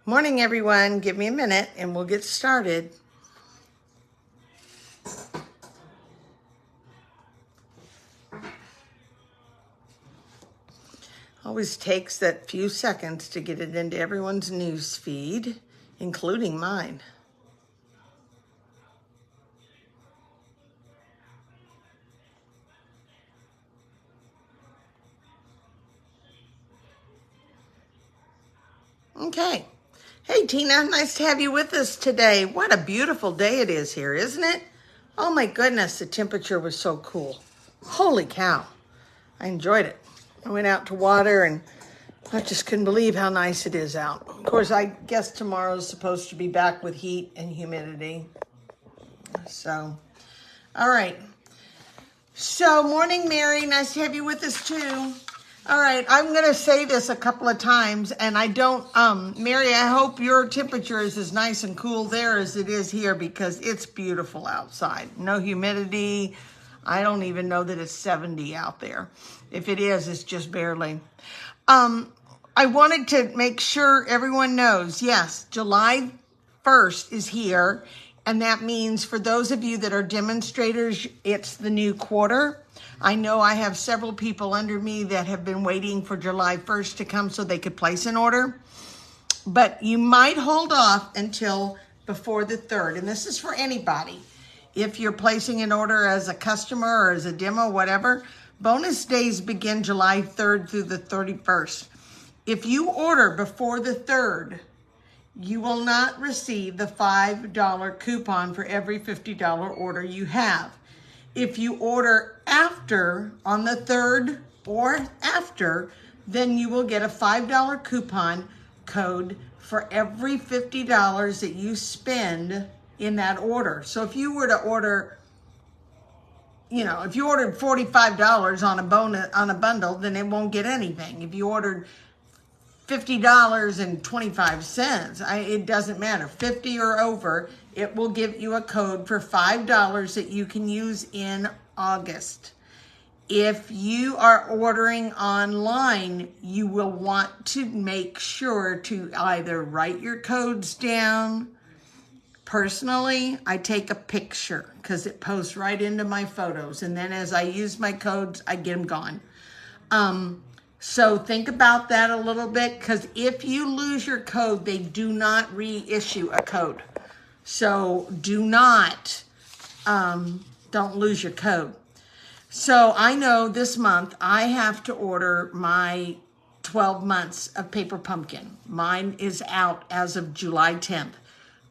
Morning, everyone. Give me a minute and we'll get started. Always takes that few seconds to get it into everyone's news feed, including mine. Okay. Hey, Tina, nice to have you with us today. What a beautiful day it is here, isn't it? Oh my goodness, the temperature was so cool. Holy cow. I enjoyed it. I went out to water and I just couldn't believe how nice it is out. Of course, I guess tomorrow's supposed to be back with heat and humidity. So, all right. So, morning, Mary. Nice to have you with us too. All right, I'm going to say this a couple of times, and I don't, Mary, I hope your temperature is as nice and cool there as it is here because it's beautiful outside. No humidity. I don't even know that it's 70 out there. If it is, it's just barely. I wanted to make sure everyone knows, yes, July 1st is here, and that means for those of you that are demonstrators, it's the new quarter. I know I have several people under me that have been waiting for July 1st to come so they could place an order. But you might hold off until before the 3rd. And this is for anybody. If you're placing an order as a customer or as a demo, whatever, bonus days begin July 3rd through the 31st. If you order before the 3rd, you will not receive the $5 coupon for every $50 order you have. If you order after, on the 3rd or after, then you will get a $5 coupon code for every $50 that you spend in that order. So if you were to order, if you ordered $45 on a bundle, then it won't get anything. If you ordered $50.25, it doesn't matter, 50 or over, it will give you a code for $5 that you can use in August. If you are ordering online, you will want to make sure to either write your codes down. Personally, I take a picture because it posts right into my photos. And then as I use my codes, I get them gone. So think about that a little bit, because if you lose your code, they do not reissue a code. So do not, don't lose your code. So I know this month I have to order my 12 months of paper pumpkin. Mine is out as of July 10th.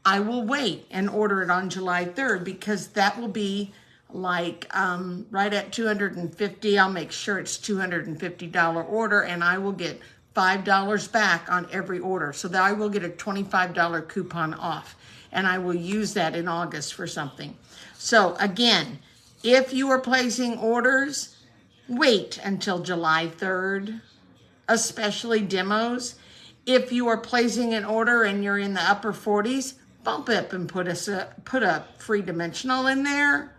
I will wait and order it on July 3rd because that will be like right at $250. I'll make sure it's $250 order, and I will get $5 back on every order. So that I will get a $25 coupon off, and I will use that in August for something. So again, if you are placing orders, wait until July 3rd, especially demos. If you are placing an order and you're in the upper 40s, bump up and put a free dimensional in there.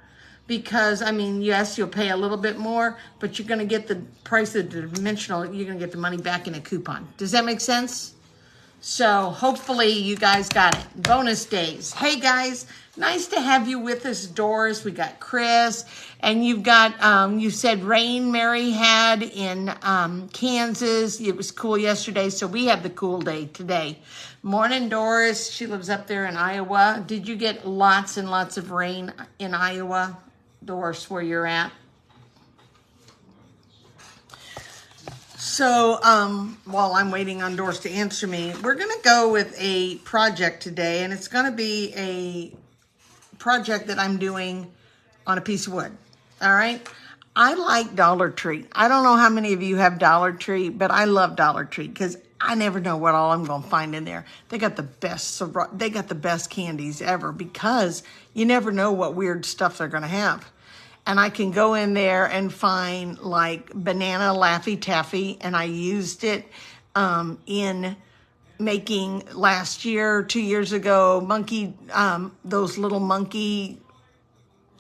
Because, yes, you'll pay a little bit more, but you're going to get the price of the dimensional. You're going to get the money back in a coupon. Does that make sense? So hopefully you guys got it. Bonus days. Hey, guys, nice to have you with us, Doris. We got Chris. And you've got, you said rain Mary had in Kansas. It was cool yesterday, so we have the cool day today. Morning, Doris. She lives up there in Iowa. Did you get lots and lots of rain in Iowa, Doris, where you're at? So while I'm waiting on Doris to answer me, we're going to go with a project today, and it's going to be a project that I'm doing on a piece of wood. All right. I like Dollar Tree. I don't know how many of you have Dollar Tree, but I love Dollar Tree because I never know what all I'm going to find in there. They got the best candies ever because you never know what weird stuff they're going to have. And I can go in there and find like banana Laffy Taffy, and I used it in making last year, 2 years ago, those little monkey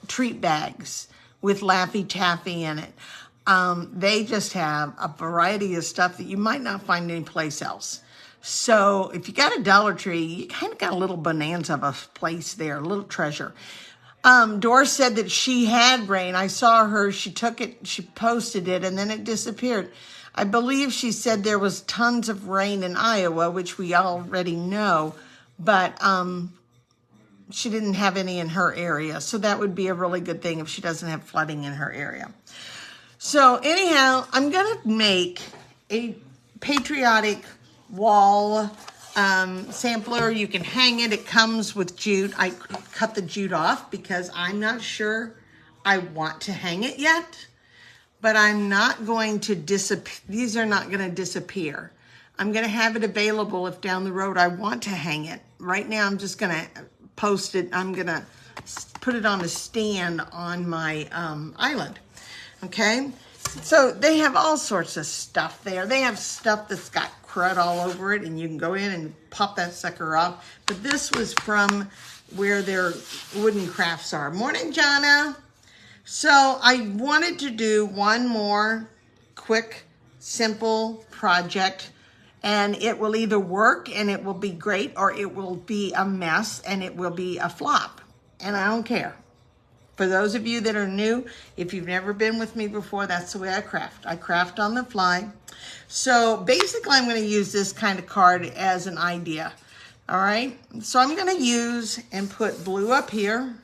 treat bags with Laffy Taffy in it. They just have a variety of stuff that you might not find anyplace else. So if you got a Dollar Tree, you kind of got a little bonanza of a place there, a little treasure. Doris said that she had rain. I saw her, she took it, she posted it, and then it disappeared. I believe she said there was tons of rain in Iowa, which we already know, but she didn't have any in her area. So that would be a really good thing if she doesn't have flooding in her area. So anyhow, I'm going to make a Patriotic wall sampler. You can hang it. It comes with jute. I cut the jute off because I'm not sure I want to hang it yet, but I'm not going to disappear. These are not going to disappear. I'm going to have it available if down the road I want to hang it. Right now, I'm just going to post it. I'm going to put it on a stand on my island. Okay, so they have all sorts of stuff there. They have stuff that's got crud all over it, and you can go in and pop that sucker off. But this was from where their wooden crafts are. Morning, Jana. So I wanted to do one more quick, simple project, and it will either work and it will be great, or it will be a mess and it will be a flop. And I don't care. For those of you that are new, if you've never been with me before, that's the way I craft. I craft on the fly. So basically, I'm going to use this kind of card as an idea. All right. So I'm going to use and put blue up here,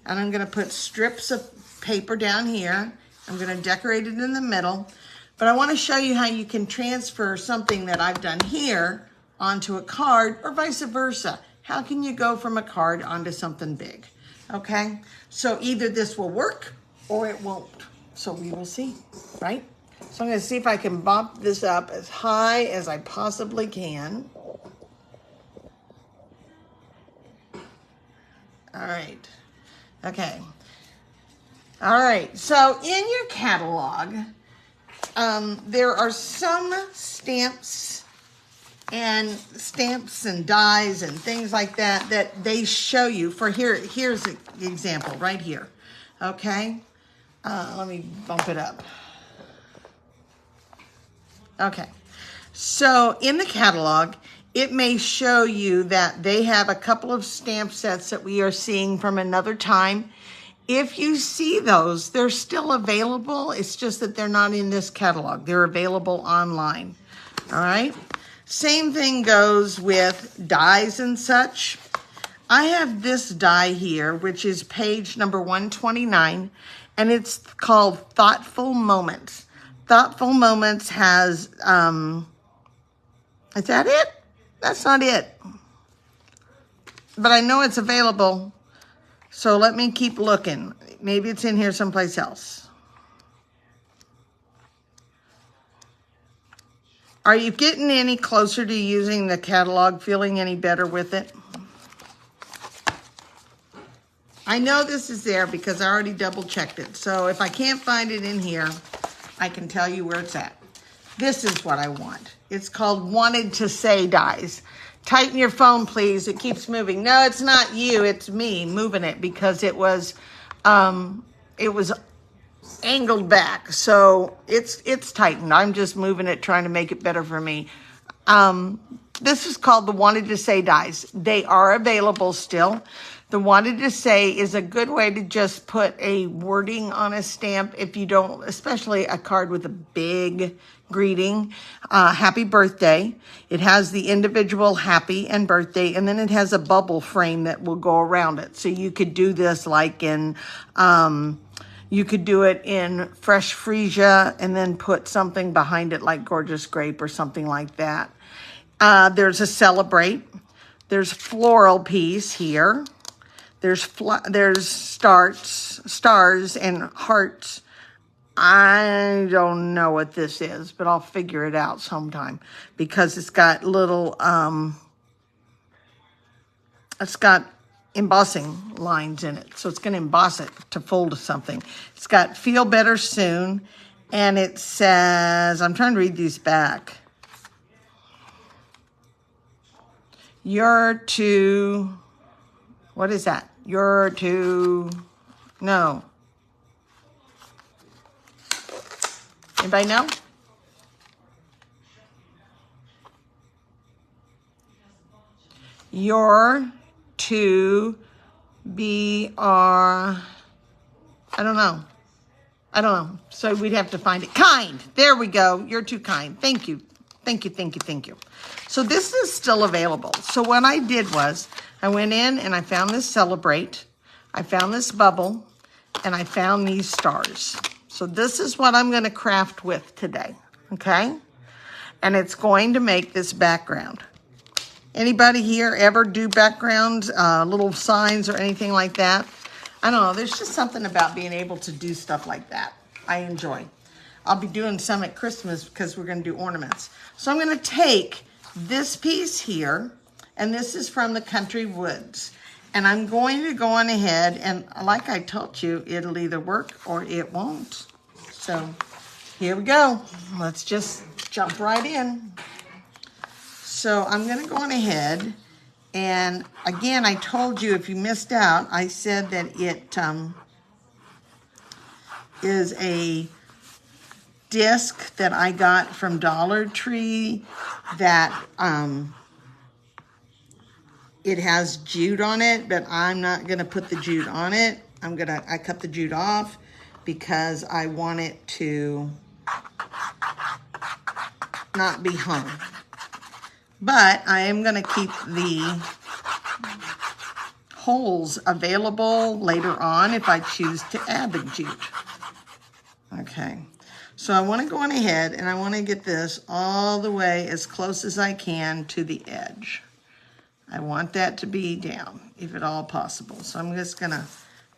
and I'm going to put strips of paper down here. I'm going to decorate it in the middle. But I want to show you how you can transfer something that I've done here onto a card, or vice versa. How can you go from a card onto something big? Okay, so either this will work or it won't. So we will see, right? So I'm going to see if I can bump this up as high as I possibly can. All right. Okay. All right. So in your catalog, there are some stamps and dies and things like that that they show you for here. Here's the example right here. Okay. Let me bump it up. Okay. So in the catalog, it may show you that they have a couple of stamp sets that we are seeing from another time. If you see those, they're still available. It's just that they're not in this catalog. They're available online. All right. Same thing goes with dies and such. I have this die here, which is page number 129, and it's called Thoughtful Moments. Thoughtful Moments has, is that it? That's not it. But I know it's available, so let me keep looking. Maybe it's in here someplace else. Are you getting any closer to using the catalog, feeling any better with it? I know this is there because I already double checked it. So if I can't find it in here, I can tell you where it's at. This is what I want. It's called Wanted to Say Dies. Tighten your phone, please. It keeps moving. No, it's not you. It's me moving it because it was angled back, so it's tightened. I'm just moving it, trying to make it better for me. This is called the Wanted to Say dies. They are available still. The Wanted to Say is a good way to just put a wording on a stamp if you don't, especially a card with a big greeting, happy birthday. It has the individual happy and birthday, and then it has a bubble frame that will go around it. So you could do this like in, you could do it in fresh freesia and then put something behind it like gorgeous grape or something like that. There's a celebrate. There's floral piece here. There's stars and hearts. I don't know what this is, but I'll figure it out sometime because it's got little, it's got embossing lines in it. So it's going to emboss it to fold something. It's got feel better soon. And it says, I'm trying to read these back. You're too, what is that? You're too, no. Anybody know? You're to be our, I don't know. So we'd have to find it. Kind. There we go. You're too kind. Thank you. Thank you, thank you, thank you. So this is still available. So what I did was I went in and I found this Celebrate. I found this bubble and I found these stars. So this is what I'm going to craft with today. Okay? And it's going to make this background. Anybody here ever do backgrounds, little signs or anything like that? I don't know. There's just something about being able to do stuff like that. I enjoy. I'll be doing some at Christmas because we're going to do ornaments. So I'm going to take this piece here, and this is from the Country Woods. And I'm going to go on ahead, and like I told you, it'll either work or it won't. So here we go. Let's just jump right in. So I'm going to go on ahead, and again, I told you if you missed out, I said that it is a disc that I got from Dollar Tree that it has jute on it, but I'm not going to put the jute on it. I cut the jute off because I want it to not be hung. But I am going to keep the holes available later on if I choose to add the jute. Okay, so I want to go on ahead and I want to get this all the way as close as I can to the edge. I want that to be down, if at all possible. So I'm just going to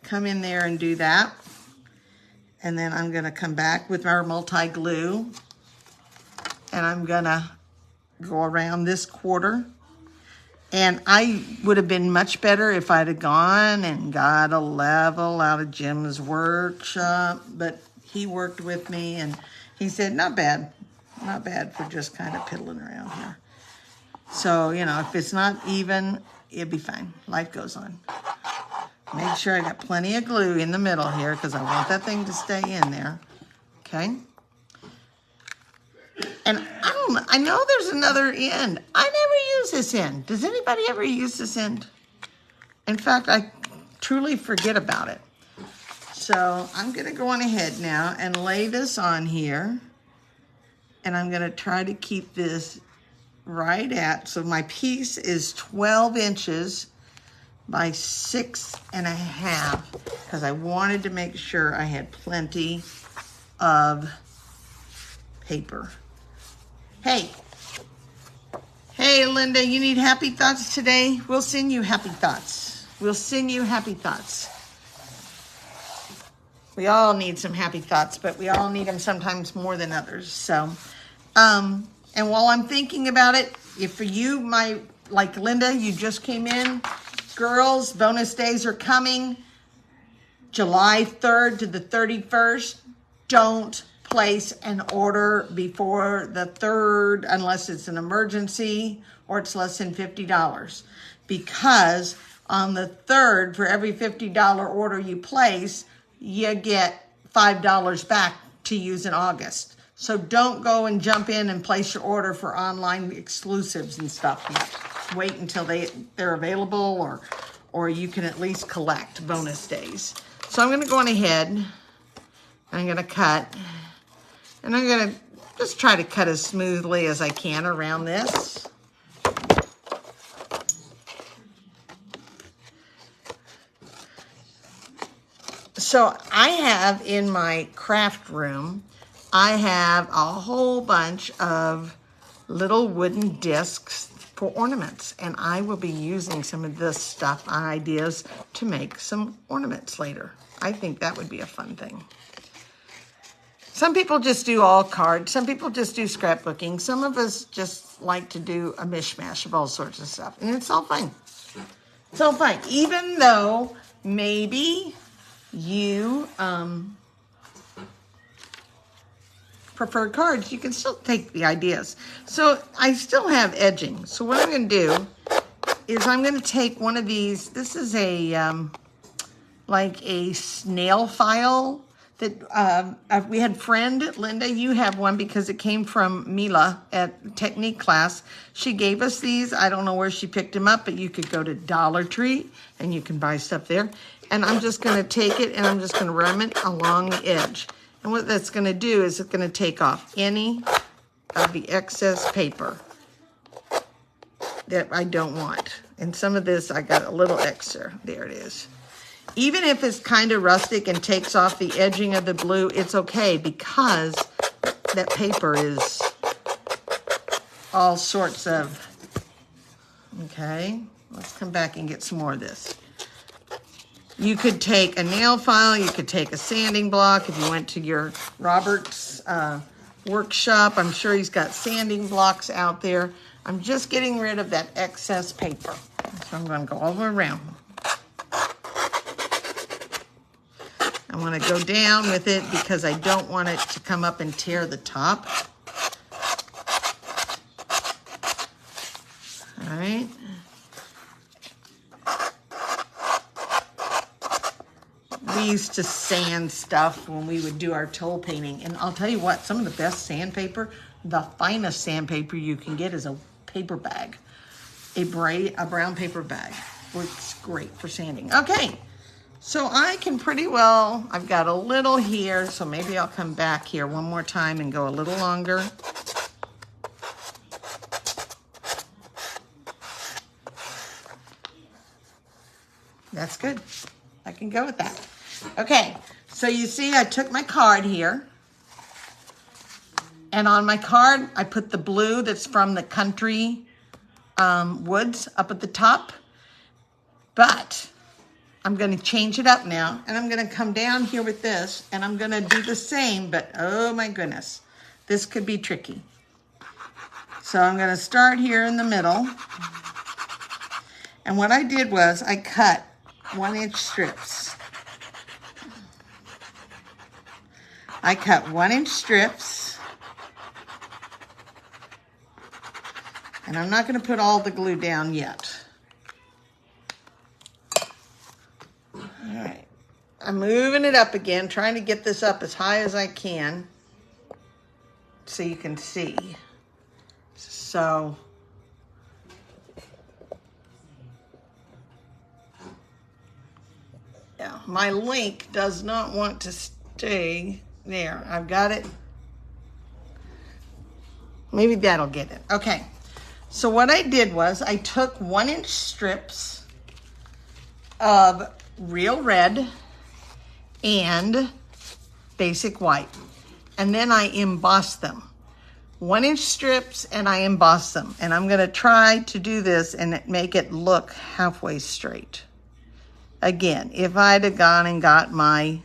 come in there and do that. And then I'm going to come back with our multi-glue. And I'm going to go around this quarter. And I would have been much better if I'd have gone and got a level out of Jim's workshop. But he worked with me and he said, not bad. Not bad for just kind of piddling around here. So, you know, if it's not even, it'll be fine. Life goes on. Make sure I got plenty of glue in the middle here because I want that thing to stay in there. Okay. And I know there's another end. I never use this end. Does anybody ever use this end? In fact, I truly forget about it. So I'm going to go on ahead now and lay this on here. And I'm going to try to keep this right at, so my piece is 12 inches by 6.5 because I wanted to make sure I had plenty of paper. Hey, Linda, you need happy thoughts today? We'll send you happy thoughts. We'll send you happy thoughts. We all need some happy thoughts, but we all need them sometimes more than others. So, and while I'm thinking about it, if for you, like Linda, you just came in, girls, bonus days are coming. July 3rd to the 31st. Don't place an order before the 3rd unless it's an emergency or it's less than $50. Because on the 3rd, for every $50 order you place, you get $5 back to use in August. So don't go and jump in and place your order for online exclusives and stuff yet. Wait until they're available or you can at least collect bonus days. So I'm going to go on ahead. I'm going to cut. And I'm going to just try to cut as smoothly as I can around this. So I have in my craft room, I have a whole bunch of little wooden discs for ornaments, and I will be using some of this stuff ideas to make some ornaments later. I think that would be a fun thing. Some people just do all cards. Some people just do scrapbooking. Some of us just like to do a mishmash of all sorts of stuff, and it's all fine. It's all fine, even though maybe you prefer cards, you can still take the ideas. So I still have edging. So what I'm going to do is I'm going to take one of these. This is a like a snail file that we had friend Linda, you have one because it came from Mila at technique class. She gave us these. I don't know where she picked them up, but you could go to Dollar Tree and you can buy stuff there. And I'm just going to take it and I'm just going to run it along the edge. And what that's going to do is it's going to take off any of the excess paper that I don't want. And some of this, I got a little extra. There it is. Even if it's kind of rustic and takes off the edging of the blue, it's okay because that paper is all sorts of, okay, let's come back and get some more of this. You could take a nail file, you could take a sanding block if you went to your Robert's workshop. I'm sure he's got sanding blocks out there. I'm just getting rid of that excess paper. So I'm going to go all the way around. I want to go down with it because I don't want it to come up and tear the top. All right. We used to sand stuff when we would do our toll painting. And I'll tell you what, some of the best sandpaper, the finest sandpaper you can get is a paper bag. A brown paper bag. Works great for sanding. Okay. So I can pretty well, I've got a little here, so maybe I'll come back here one more time and go a little longer. That's good. I can go with that. Okay, so you see I took my card here. And on my card, I put the blue that's from the country woods up at the top. But I'm going to change it up now, and I'm going to come down here with this, and I'm going to do the same, but oh my goodness, this could be tricky. So I'm going to start here in the middle, and what I did was I cut 1-inch strips. I cut 1-inch strips, and I'm not going to put all the glue down yet. All right, I'm moving it up again, trying to get this up as high as I can so you can see. So, yeah, my link does not want to stay there. I've got it. Maybe that'll get it. Okay, so what I did was I took 1-inch strips of real red and basic white, and then I embossed them. 1-inch strips, and I embossed them, and I'm going to try to do this and make it look halfway straight. Again, if I'd have gone and got my,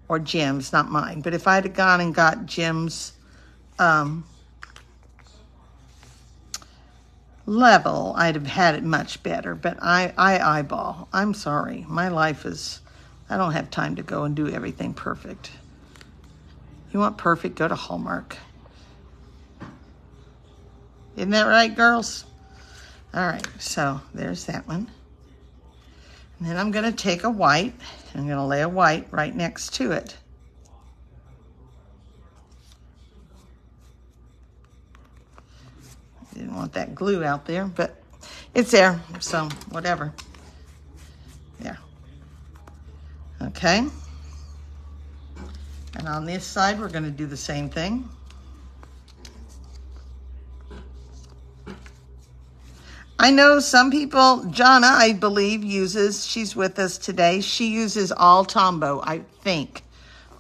or Jim's, not mine, but if I'd have gone and got Jim's level, I'd have had it much better, but I eyeball. I'm sorry. My life is, I don't have time to go and do everything perfect. You want perfect, go to Hallmark. Isn't that right, girls? All right, so there's that one. And then I'm going to take a white, I'm going to lay a white right next to it. Didn't want that glue out there, but it's there, so whatever. There. Okay. And on this side, we're going to do the same thing. I know some people, Jonna, I believe, uses, she's with us today, she uses all Tombow, I think,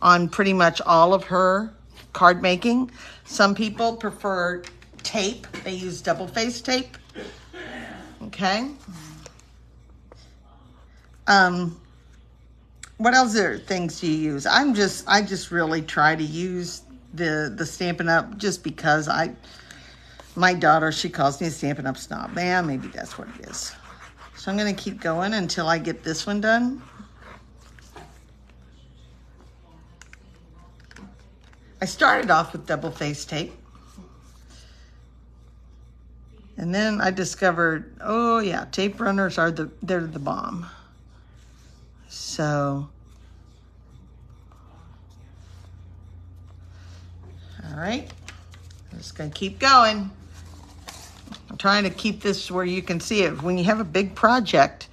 on pretty much all of her card making. Some people prefer tape. They use double-faced tape. Okay. What else are things do you use? I just really try to use the Stampin' Up just because my daughter, she calls me a Stampin' Up snob. Yeah, maybe that's what it is. So I'm going to keep going until I get this one done. I started off with double-faced tape. And then I discovered, oh yeah, tape runners they're the bomb. So right, I'm just gonna keep going. I'm trying to keep this where you can see it. When you have a big project,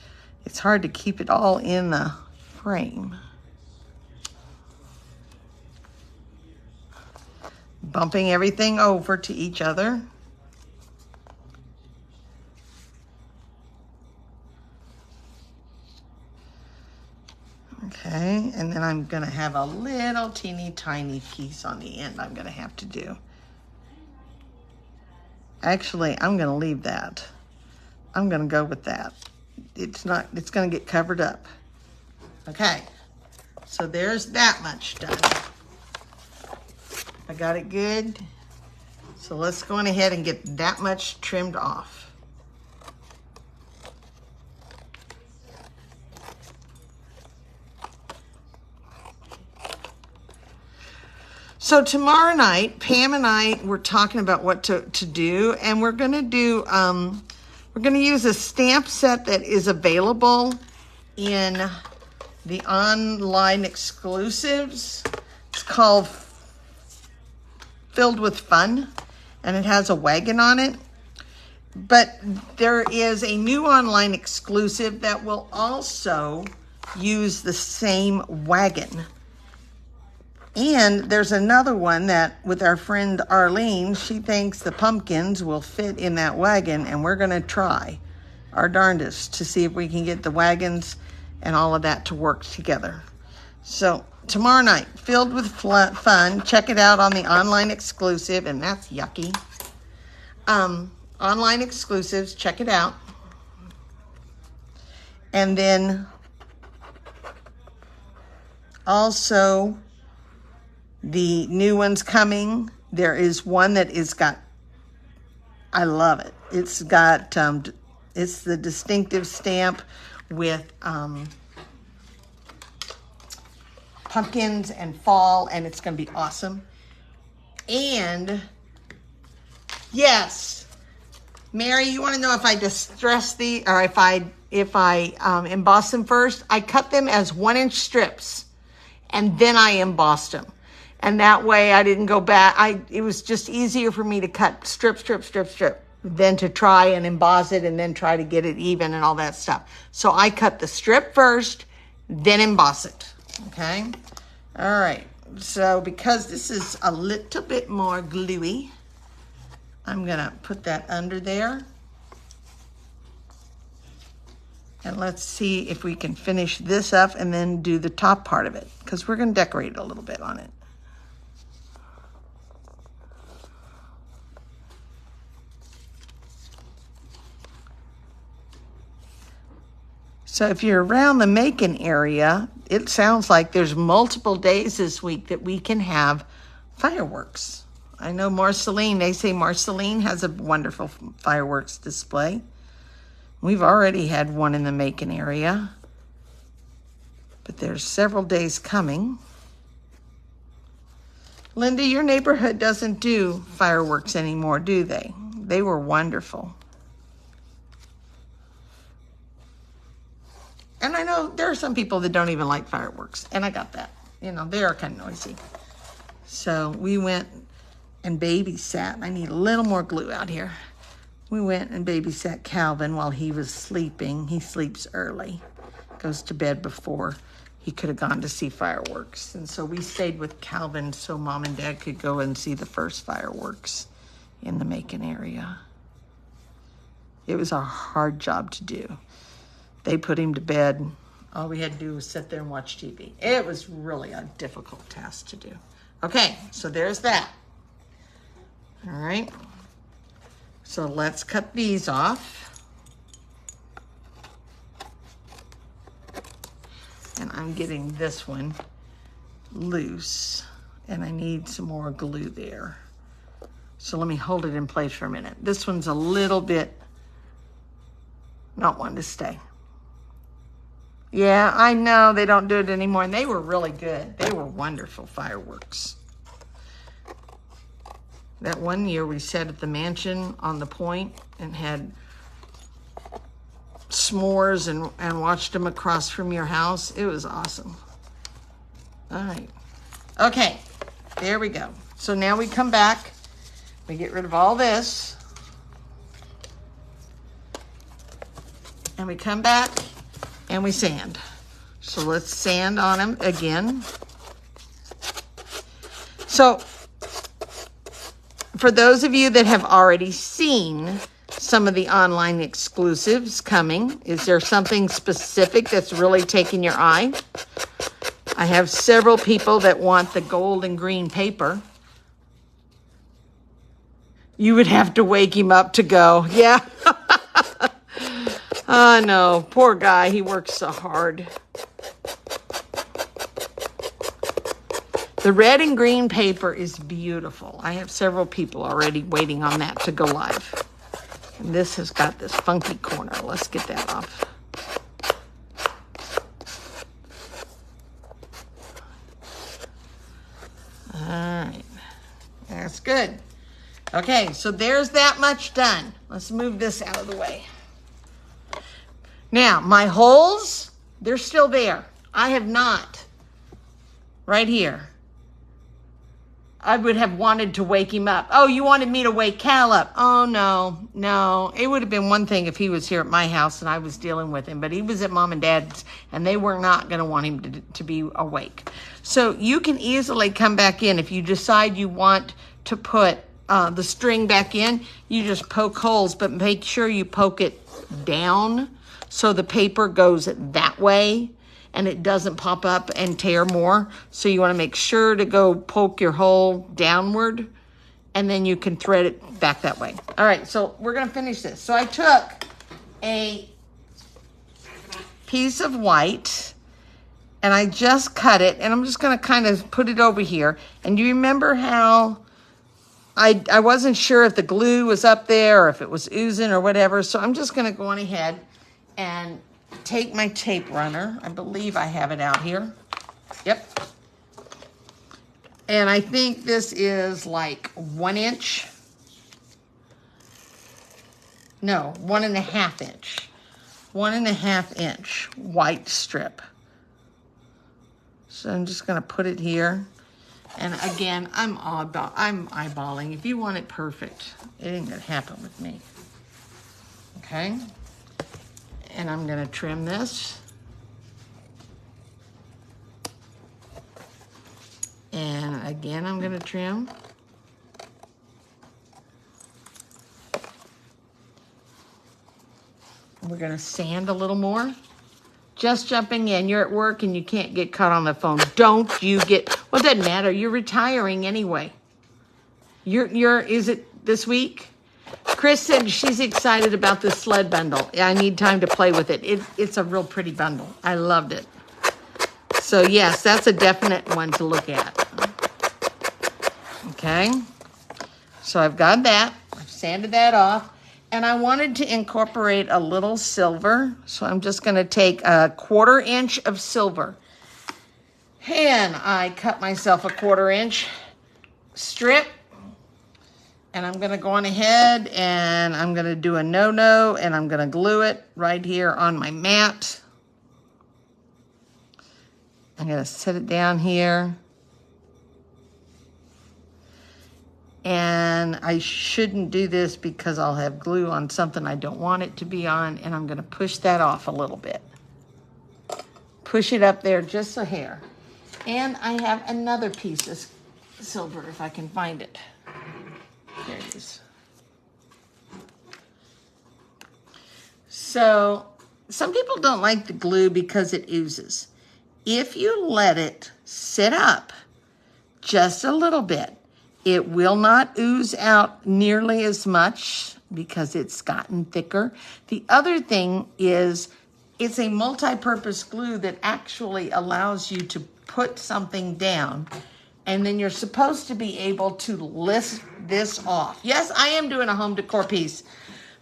it's hard to keep it all in the frame. Bumping everything over to each other. Okay, and then I'm gonna have a little teeny tiny piece on the end I'm gonna have to do. Actually, I'm gonna leave that. I'm gonna go with that. It's gonna get covered up. Okay, so there's that much done. I got it good. So let's go on ahead and get that much trimmed off. So tomorrow night, Pam and I were talking about what to do, and we're gonna do, we're gonna use a stamp set that is available in the online exclusives. It's called Filled with Fun, and it has a wagon on it. But there is a new online exclusive that will also use the same wagon. And there's another one that, with our friend Arlene, she thinks the pumpkins will fit in that wagon, and we're gonna try our darndest to see if we can get the wagons and all of that to work together. So tomorrow night, Filled with Fun, check it out on the online exclusive, and that's yucky. Online exclusives, check it out. And then also, the new one's coming. There is one that is got, I love it. It's got, it's the distinctive stamp with pumpkins and fall, and it's gonna be awesome. And yes, Mary, you wanna know if I distress or if I emboss them first? I cut them as 1-inch strips, and then I embossed them. And that way I didn't go back. It was just easier for me to cut strip, than to try and emboss it and then try to get it even and all that stuff. So I cut the strip first, then emboss it, okay? All right, so because this is a little bit more gluey, I'm gonna put that under there. And let's see if we can finish this up and then do the top part of it, because we're gonna decorate a little bit on it. So if you're around the Macon area, it sounds like there's multiple days this week that we can have fireworks. I know Marceline, they say Marceline has a wonderful fireworks display. We've already had one in the Macon area, but there's several days coming. Linda, your neighborhood doesn't do fireworks anymore, do they? They were wonderful. And I know there are some people that don't even like fireworks, and I got that. You know, they are kind of noisy. So we went and babysat. I need a little more glue out here. We went and babysat Calvin while he was sleeping. He sleeps early, goes to bed before he could have gone to see fireworks. And so we stayed with Calvin so Mom and Dad could go and see the first fireworks in the Macon area. It was a hard job to do. They put him to bed. All we had to do was sit there and watch TV. It was really a difficult task to do. Okay, so there's that. All right. So let's cut these off. And I'm getting this one loose, and I need some more glue there. So let me hold it in place for a minute. This one's a little bit not wanting to stay. Yeah, I know they don't do it anymore, and they were really good. They were wonderful fireworks. That one year we sat at the mansion on the point and had s'mores and watched them across from your house. It was awesome. All right. Okay, there we go. So now we come back, we get rid of all this, and we come back and we sand. So let's sand on them again. So for those of you that have already seen some of the online exclusives coming, is there something specific that's really taking your eye? I have several people that want the gold and green paper. You would have to wake him up to go. Yeah. Oh, no. Poor guy. He works so hard. The red and green paper is beautiful. I have several people already waiting on that to go live. And this has got this funky corner. Let's get that off. All right. That's good. Okay, so there's that much done. Let's move this out of the way. Now, my holes, they're still there. I have not, right here. I would have wanted to wake him up. Oh, you wanted me to wake Cal up. Oh, no. It would have been one thing if he was here at my house and I was dealing with him, but he was at Mom and Dad's and they were not going to want him to be awake. So you can easily come back in. If you decide you want to put the string back in, you just poke holes, but make sure you poke it down so the paper goes that way and it doesn't pop up and tear more. So you want to make sure to go poke your hole downward and then you can thread it back that way. All right, so we're going to finish this. So I took a piece of white and I just cut it and I'm just going to kind of put it over here. And you remember how I wasn't sure if the glue was up there or if it was oozing or whatever. So I'm just going to go on ahead and take my tape runner. I believe I have it out here. Yep. And I think this is like 1 inch. No, 1.5 inch. 1.5 inch white strip. So I'm just going to put it here. And again, I'm eyeballing. If you want it perfect, it ain't going to happen with me. Okay. And I'm going to trim this. And again, I'm going to trim. We're going to sand a little more. Just jumping in. You're at work and you can't get caught on the phone. Don't you get... Well, it doesn't matter. You're retiring anyway. Is it this week? Chris said she's excited about this sled bundle. I need time to play with it. It's a real pretty bundle. I loved it. So yes, that's a definite one to look at. Okay. So I've got that. I've sanded that off. And I wanted to incorporate a little silver. So I'm just going to take a 1/4 inch of silver. And I cut myself a 1/4 inch strip. And I'm going to go on ahead and I'm going to do a no-no and I'm going to glue it right here on my mat. I'm going to set it down here. And I shouldn't do this because I'll have glue on something I don't want it to be on. And I'm going to push that off a little bit. Push it up there just a hair. And I have another piece of silver if I can find it. There it is. So some people don't like the glue because it oozes. If you let it sit up just a little bit, it will not ooze out nearly as much because it's gotten thicker. The other thing is it's a multi-purpose glue that actually allows you to put something down and then you're supposed to be able to lift this off. Yes, I am doing a home decor piece,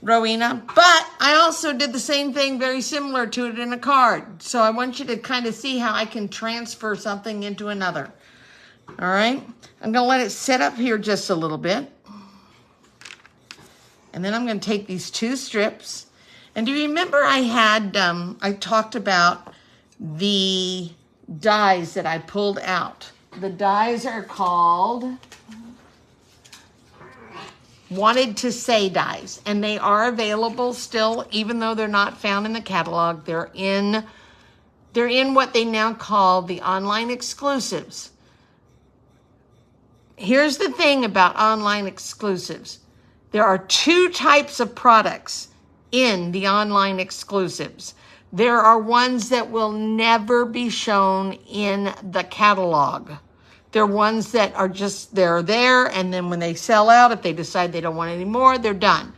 Rowena, but I also did the same thing very similar to it in a card. So I want you to kind of see how I can transfer something into another. All right, I'm gonna let it sit up here just a little bit. And then I'm gonna take these 2 strips. And do you remember I talked about the dies that I pulled out? The dies are called, wanted to say dies, and they are available still, even though they're not found in the catalog. They're in what they now call the online exclusives. Here's the thing about online exclusives. There are two types of products in the online exclusives. There are ones that will never be shown in the catalog. They're ones that are just, they're there, and then when they sell out, if they decide they don't want any more, they're done.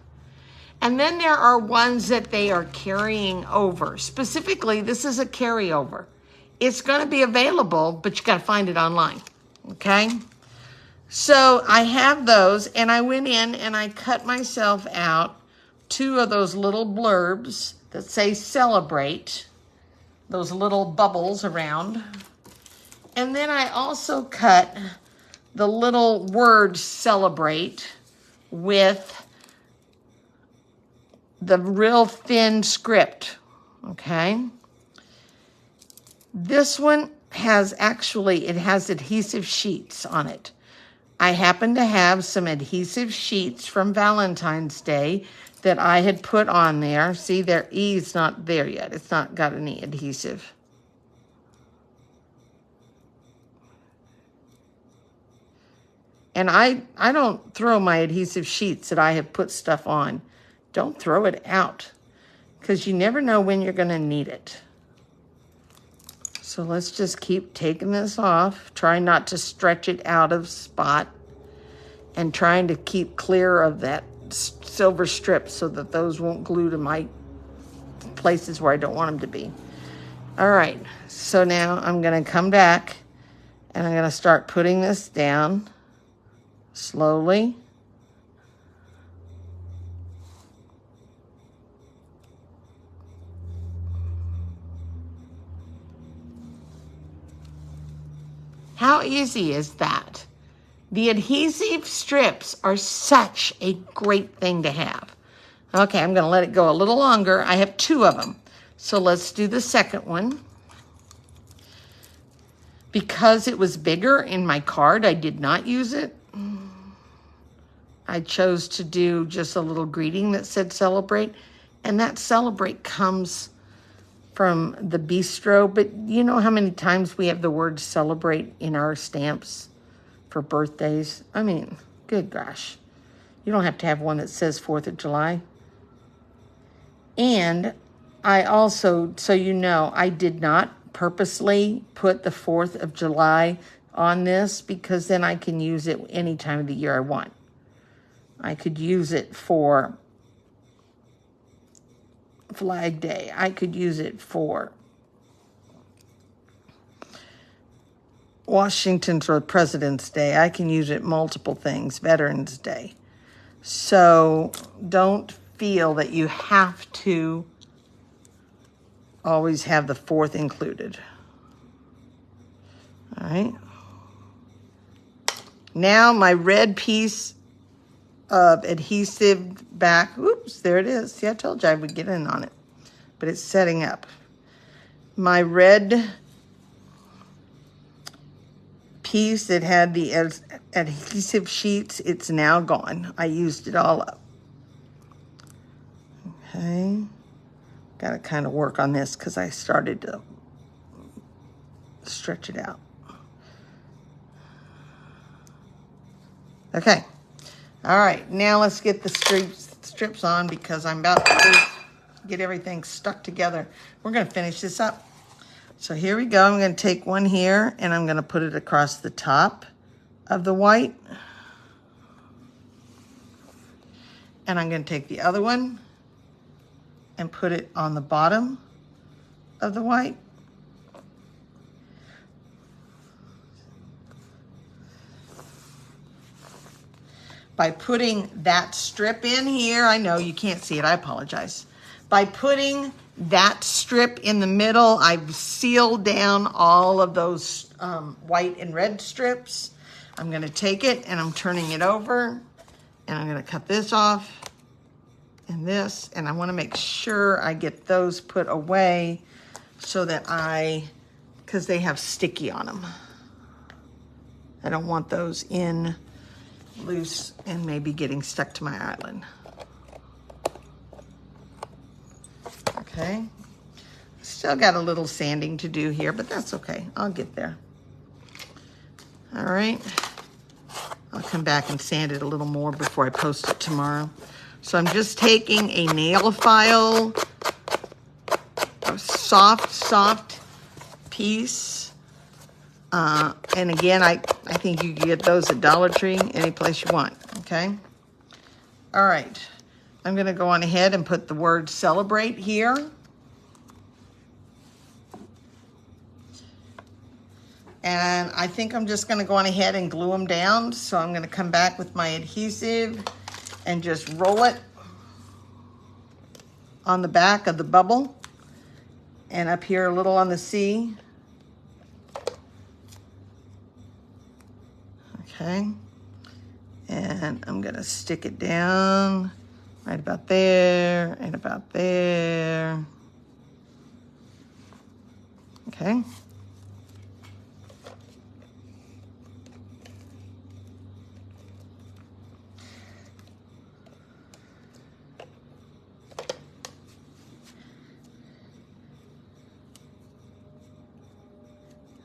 And then there are ones that they are carrying over. Specifically, this is a carryover. It's going to be available, but you got to find it online, okay? So I have those, and I went in and I cut myself out 2 of those little blurbs that say celebrate, those little bubbles around. And then I also cut the little word celebrate with the real thin script, okay? This one has it has adhesive sheets on it. I happen to have some adhesive sheets from Valentine's Day that I had put on there. See, their E's not there yet. It's not got any adhesive. And I don't throw my adhesive sheets that I have put stuff on. Don't throw it out, because you never know when you're going to need it. So let's just keep taking this off. Try not to stretch it out of spot, and trying to keep clear of that silver strip so that those won't glue to my places where I don't want them to be. All right, so now I'm going to come back and I'm going to start putting this down slowly. How easy is that? The adhesive strips are such a great thing to have. Okay, I'm going to let it go a little longer. I have 2 of them. So let's do the second one. Because it was bigger in my card, I did not use it. I chose to do just a little greeting that said celebrate. And that celebrate comes from the bistro. But you know how many times we have the word celebrate in our stamps for birthdays? I mean, good gosh. You don't have to have one that says 4th of July. And I also, so you know, I did not purposely put the 4th of July on this, because then I can use it any time of the year I want. I could use it for Flag Day. I could use it for Washington's or President's Day. I can use it multiple things, Veterans Day. So don't feel that you have to always have the 4th included. All right. Now my red piece of adhesive back. Oops, there it is. See, I told you I would get in on it, but it's setting up. My red piece that had the adhesive sheets, it's now gone. I used it all up. Okay. Got to kind of work on this because I started to stretch it out. Okay. All right. Now let's get the strips on, because I'm about to get everything stuck together. We're going to finish this up. So here we go. I'm going to take one here and I'm going to put it across the top of the white. And I'm going to take the other one and put it on the bottom of the white. By putting that strip in here, I know you can't see it, I apologize. By putting that strip in the middle, I've sealed down all of those white and red strips. I'm gonna take it and I'm turning it over, and I'm gonna cut this off and this, and I wanna make sure I get those put away so that because they have sticky on them. I don't want those in loose and maybe getting stuck to my island. Okay. Still got a little sanding to do here, but that's okay. I'll get there. All right. I'll come back and sand it a little more before I post it tomorrow. So I'm just taking a nail file, a soft piece. And again, I think you can get those at Dollar Tree, any place you want, okay? All right. I'm gonna go on ahead and put the word celebrate here. And I think I'm just gonna go on ahead and glue them down. So I'm gonna come back with my adhesive and just roll it on the back of the bubble and up here a little on the C. Okay. And I'm gonna stick it down right about there and about there. Okay.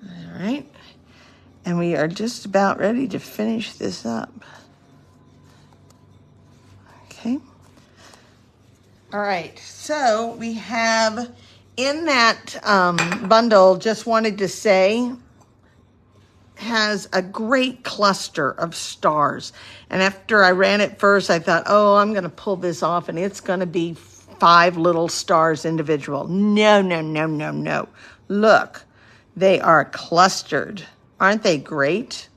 All right. And we are just about ready to finish this up. Okay. All right, so we have in that bundle, just wanted to say, has a great cluster of stars. And after I ran it first, I thought, oh, I'm gonna pull this off and it's gonna be 5 little stars individual. No, no, no, no, no. Look, they are clustered. Aren't they great?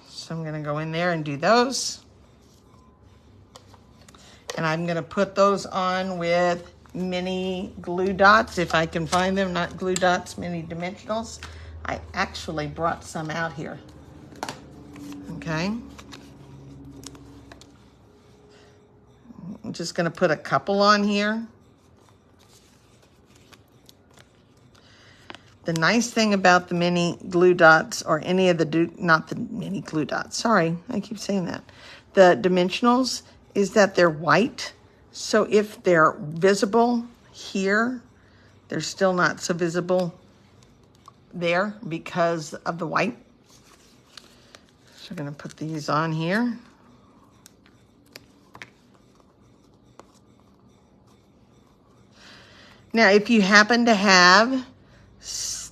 So I'm gonna go in there and do those. And I'm gonna put those on with mini glue dots, if I can find them, not glue dots, mini dimensionals. I actually brought some out here, okay? I'm just gonna put a couple on here. The nice thing about the mini glue dots, or any of the, not the mini glue dots, sorry, I keep saying that. The dimensionals is that they're white. So if they're visible here, they're still not so visible there because of the white. So I'm gonna put these on here. Now, if you happen to have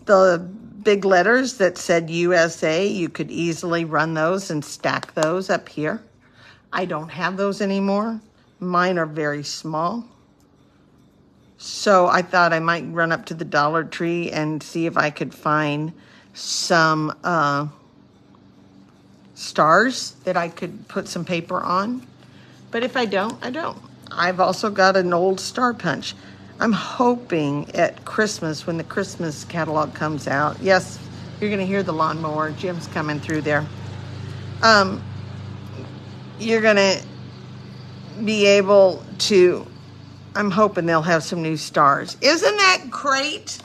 the big letters that said USA, you could easily run those and stack those up here. I don't have those anymore. Mine are very small. So I thought I might run up to the Dollar Tree and see if I could find some stars that I could put some paper on. But if I don't, I don't. I've also got an old star punch. I'm hoping at Christmas, when the Christmas catalog comes out, yes, you're gonna hear the lawnmower. Jim's coming through there. You're gonna be able to, I'm hoping they'll have some new stars. Isn't that great?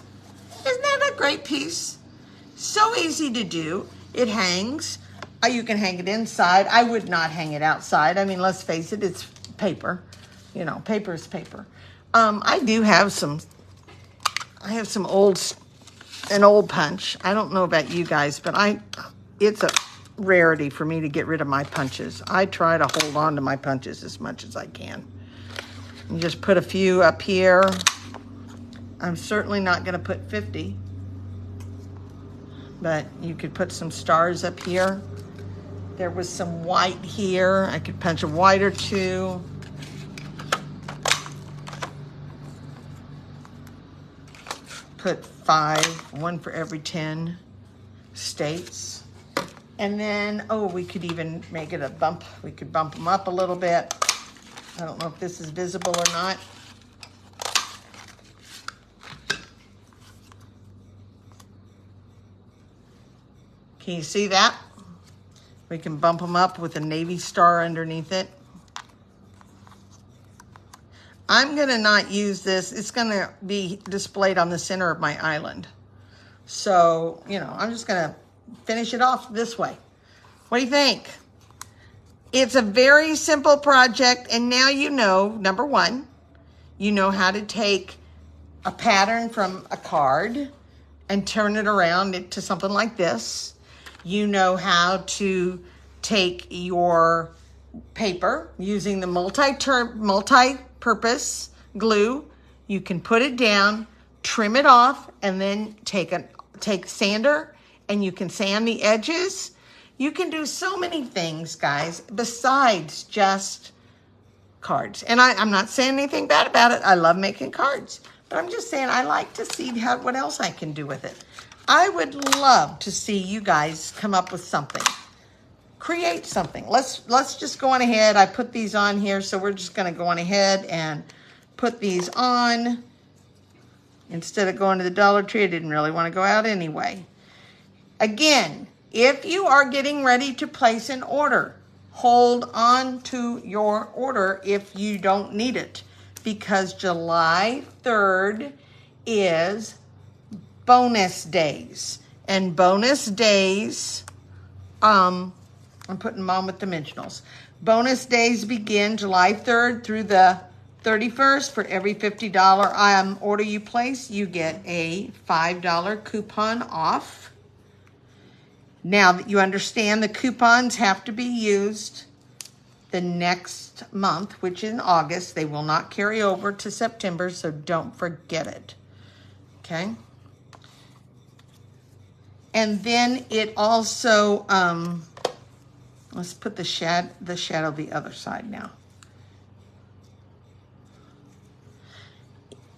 Isn't that a great piece? So easy to do. It hangs. You can hang it inside. I would not hang it outside. I mean, let's face it, it's paper. You know, paper is paper. I do have some, I have some an old punch. I don't know about you guys, but it's a rarity for me to get rid of my punches. I try to hold on to my punches as much as I can. And just put a few up here. I'm certainly not going to put 50, but you could put some stars up here. There was some white here. I could punch a white or two. Put 5, 1 for every 10 states. And then, oh, we could even make it a bump. We could bump them up a little bit. I don't know if this is visible or not. Can you see that? We can bump them up with a navy star underneath it. I'm gonna not use this. It's gonna be displayed on the center of my island. So, you know, I'm just gonna finish it off this way. What do you think? It's a very simple project, and now you know, number one, you know how to take a pattern from a card and turn it around into something like this. You know how to take your paper using the multi-purpose glue. You can put it down, trim it off, and then take sander, and you can sand the edges. You can do so many things, guys, besides just cards. And I'm not saying anything bad about it. I love making cards. But I'm just saying I like to see what else I can do with it. I would love to see you guys come up with something. Create something. Let's just go on ahead. I put these on here, so we're just going to go on ahead and put these on. Instead of going to the Dollar Tree, I didn't really want to go out anyway. Again, if you are getting ready to place an order, hold on to your order if you don't need it, because July 3rd is bonus days. And bonus days, I'm putting them on with dimensionals. Bonus days begin July 3rd through the 31st. For every $50 order you place, you get a $5 coupon off. Now that you understand the coupons have to be used the next month, which is in August. They will not carry over to September, so don't forget it. Okay? And then it also, let's put the shadow the other side now.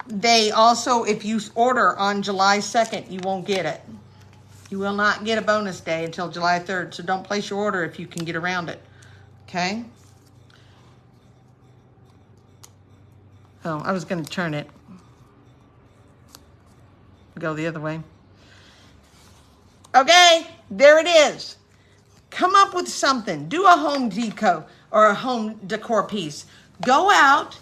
They also, if you order on July 2nd, you won't get it. You will not get a bonus day until July 3rd, so don't place your order if you can get around it, okay? Oh, I was going to turn it. Go the other way. Okay, there it is. Come up with something. Do a home deco or a home decor piece. Go out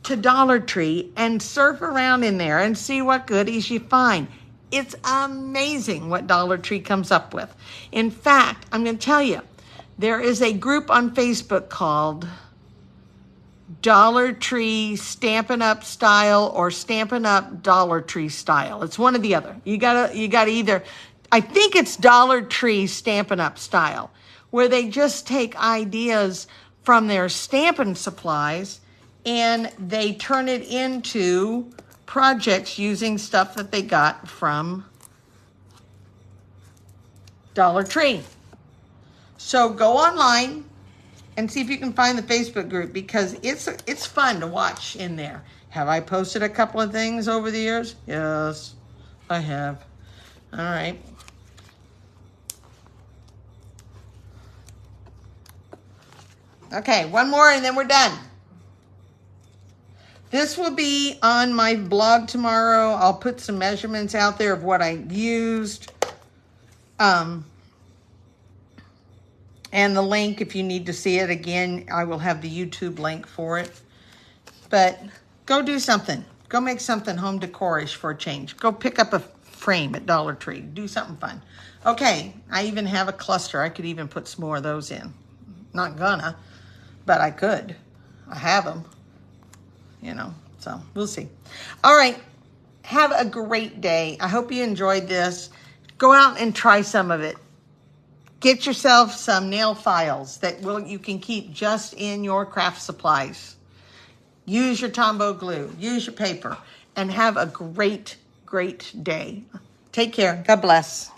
to Dollar Tree and surf around in there and see what goodies you find. It's amazing what Dollar Tree comes up with. In fact, I'm going to tell you, there is a group on Facebook called Dollar Tree Stampin' Up Style or Stampin' Up Dollar Tree Style. It's one or the other. You gotta either, I think it's Dollar Tree Stampin' Up Style, where they just take ideas from their stamping supplies and they turn it into projects using stuff that they got from Dollar Tree. So go online and see if you can find the Facebook group, because it's fun to watch in there. Have I posted a couple of things over the years? Yes, I have. All right. Okay, one more and then we're done. This will be on my blog tomorrow. I'll put some measurements out there of what I used. And the link, if you need to see it again, I will have the YouTube link for it. But go do something. Go make something home decor-ish for a change. Go pick up a frame at Dollar Tree. Do something fun. Okay, I even have a cluster. I could even put some more of those in. Not gonna, but I could. I have them. You know, so we'll see. All right, have a great day. I hope you enjoyed this. Go out and try some of it. Get yourself some nail files that you can keep just in your craft supplies. Use your Tombow glue. Use your paper. And have a great, great day. Take care. God bless.